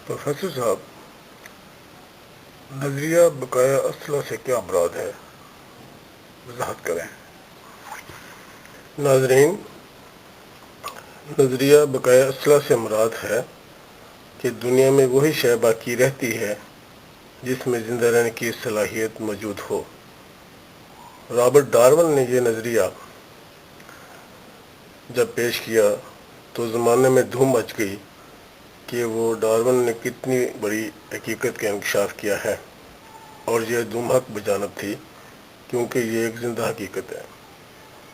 Professor صاحب، نظریہ بقایا اسلحہ سے کیا مراد ہے؟ وضاحت کریں۔ ناظرین، نظریہ بقایا اسلحہ سے مراد ہے کہ دنیا میں وہی شے باقی رہتی ہے جس میں زندہ رہنے کی صلاحیت موجود ہو۔ رابرٹ ڈارون نے یہ نظریہ جب پیش کیا تو زمانے میں دھوم مچ گئی کہ وہ ڈارون نے کتنی بڑی حقیقت کا انکشاف کیا ہے، اور یہ دھوم حق بجانب تھی کیونکہ یہ ایک زندہ حقیقت ہے۔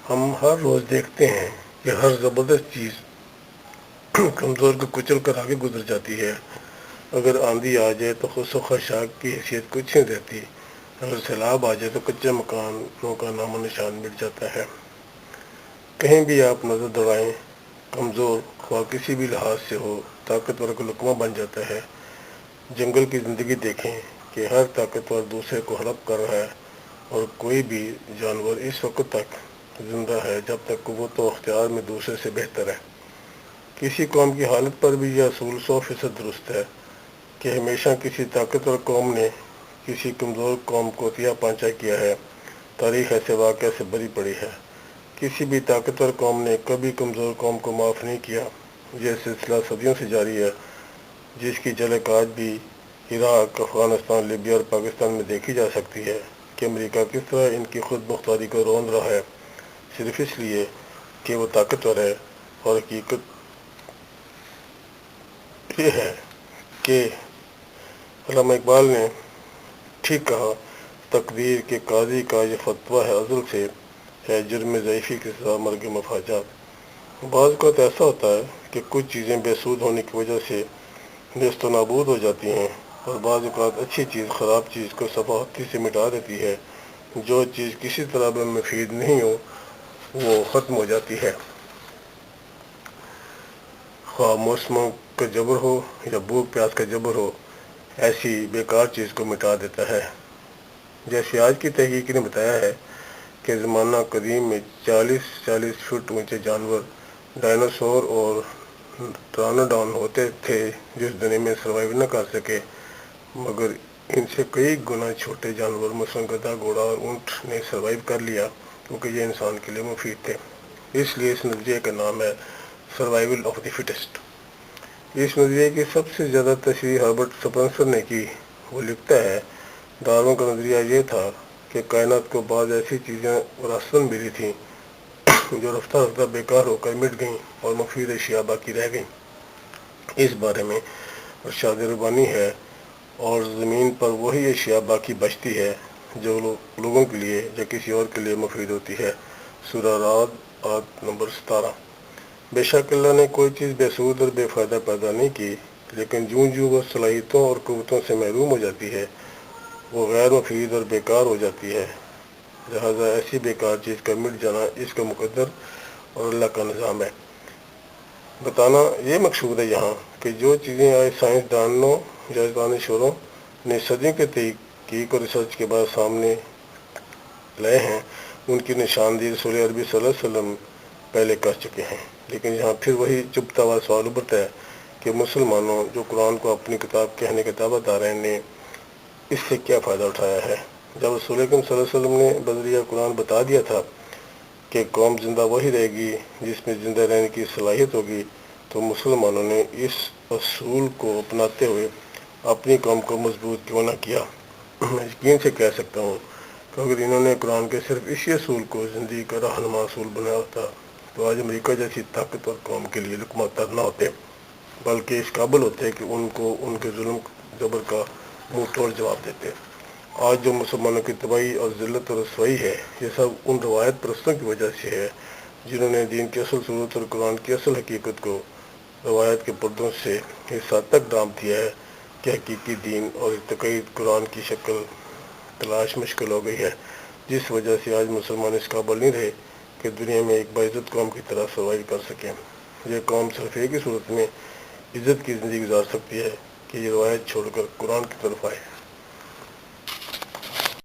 ہم ہر روز دیکھتے ہیں کہ ہر زبردست چیز کمزور کو کچل کر آگے گزر جاتی ہے۔ اگر آندھی آ جائے تو خس و خاشاک کی حیثیت کچھ نہیں رہتی، اگر سیلاب آ جائے تو کچے مکانوں کا نام و نشان مٹ جاتا ہے۔ کہیں بھی آپ نظر دوڑائیں، کمزور خواہ کسی بھی لحاظ سے ہو طاقتور کا لقمہ بن جاتا ہے۔ جنگل کی زندگی دیکھیں کہ ہر طاقتور دوسرے کو ہڑپ کر رہا ہے، اور کوئی بھی جانور اس وقت تک زندہ ہے جب تک قوت و اختیار میں دوسرے سے بہتر ہے۔ کسی قوم کی حالت پر بھی یہ اصول 100% درست ہے کہ ہمیشہ کسی طاقتور قوم نے کسی کمزور قوم کو عطیہ پانچا کیا ہے۔ تاریخ ایسے واقعہ سے بھری پڑی ہے۔ کسی بھی طاقتور قوم نے کبھی کمزور قوم کو معاف نہیں کیا۔ یہ سلسلہ صدیوں سے جاری ہے، جس کی جھلک آج بھی عراق، افغانستان، لیبیا اور پاکستان میں دیکھی جا سکتی ہے کہ امریکہ کس طرح ان کی خود مختاری کو روند رہا ہے، صرف اس لیے کہ وہ طاقتور ہے۔ اور حقیقت یہ ہے کہ علامہ اقبال نے ٹھیک کہا، تقدیر کے قاضی کا یہ فتویٰ ہے ازل سے، ہے جرم ضعیفی کی سزا مرگ مفاجات۔ بعض اوقات ایسا ہوتا ہے کہ کچھ چیزیں بے سود ہونے کی وجہ سے نیست و نابود ہو جاتی ہیں، اور بعض اوقات اچھی چیز خراب چیز کو صفاقتی سے مٹا دیتی ہے۔ جو چیز کسی طرح میں مفید نہیں ہو وہ ختم ہو جاتی ہے، خواہ موسموں کا جبر ہو یا بھوک پیاس کا جبر ہو، ایسی بیکار چیز کو مٹا دیتا ہے۔ جیسے آج کی تحقیق نے بتایا ہے کہ زمانہ قدیم میں 40 فٹ اونچے جانور ڈائناسور اور ٹرانوڈان ہوتے تھے جو اس دنیا میں سروائیو نہ کر سکے، مگر ان سے کئی گنا چھوٹے جانور مثلاً گدھا، گھوڑا اور اونٹ نے سروائیو کر لیا کیونکہ یہ انسان کے لیے مفید تھے۔ اس لیے اس نظریے کا نام ہے سروائیول آف دی فٹسٹ۔ اس نظریے کی سب سے زیادہ تشریح ہربرٹ سپنسر نے کی۔ وہ لکھتا ہے، ڈارون کا نظریہ یہ تھا کہ کائنات کو بعض ایسی چیزیں وراثتاً ملی تھیں جو رفتہ رفتہ بیکار ہو کر مٹ گئیں اور مفید اشیاء باقی رہ گئیں۔ اس بارے میں ارشاد ربانی ہے، اور زمین پر وہی اشیاء باقی بچتی ہے جو لوگوں کے لیے یا کسی اور کے لیے مفید ہوتی ہے۔ سورہ رعد آیت نمبر 17۔ بے شک اللہ نے کوئی چیز بے سود اور بے فائدہ پیدا نہیں کی، لیکن جوں وہ صلاحیتوں اور قوتوں سے محروم ہو جاتی ہے وہ غیر مفید اور بیکار ہو جاتی ہے۔ لہذا ایسی بیکار چیز کا مٹ جانا اس کا مقدر اور اللہ کا نظام ہے۔ بتانا یہ مقصود ہے یہاں کہ جو چیزیں آج سائنسدانوں یا دانشوروں نے صدیوں کے تحقیق اور ریسرچ کے بعد سامنے لائے ہیں، ان کی نشاندہی رسول عربی صلی اللہ علیہ وسلم پہلے کر چکے ہیں۔ لیکن یہاں پھر وہی چبھتا ہوا سوال ابھرتا ہے کہ مسلمانوں جو قرآن کو اپنی کتاب کہنے کے دعوت دار ہیں نے اس سے کیا فائدہ اٹھایا ہے؟ جب رسول اکرم صلی اللہ علیہ وسلم نے بذریعہ قرآن بتا دیا تھا کہ قوم زندہ وہی رہے گی جس میں زندہ رہنے کی صلاحیت ہوگی، تو مسلمانوں نے اس اصول کو اپناتے ہوئے اپنی قوم کو مضبوط کیوں نہ کیا؟ میں یقین سے کہہ سکتا ہوں کہ اگر انہوں نے قرآن کے صرف اسی اصول کو زندگی کا رہنما اصول بنایا ہوتا تو آج امریکہ جیسی طاقتور قوم کے لیے لقمہ تر نہ ہوتے، بلکہ اس قابل ہوتے کہ ان کو ان کے ظلم جبر کا منہ توڑ جواب دیتے۔ آج جو مسلمانوں کی تباہی اور ذلت اور رسوائی ہے، یہ سب ان روایت پرستوں کی وجہ سے ہے جنہوں نے دین کی اصل صورت اور قرآن کی اصل حقیقت کو روایت کے پردوں سے اس حد تک ڈھانپ دیا ہے کہ حقیقی دین اور ارتقائی قرآن کی شکل تلاش مشکل ہو گئی ہے، جس وجہ سے آج مسلمان اس قابل نہیں رہے کہ دنیا میں ایک باعزت قوم کی طرح سروائیو کر سکیں۔ یہ قوم صرف ایک ہی صورت میں عزت کی زندگی گزار سکتی ہے کہ یہ روایت چھوڑ کر قرآن کی طرف آئے۔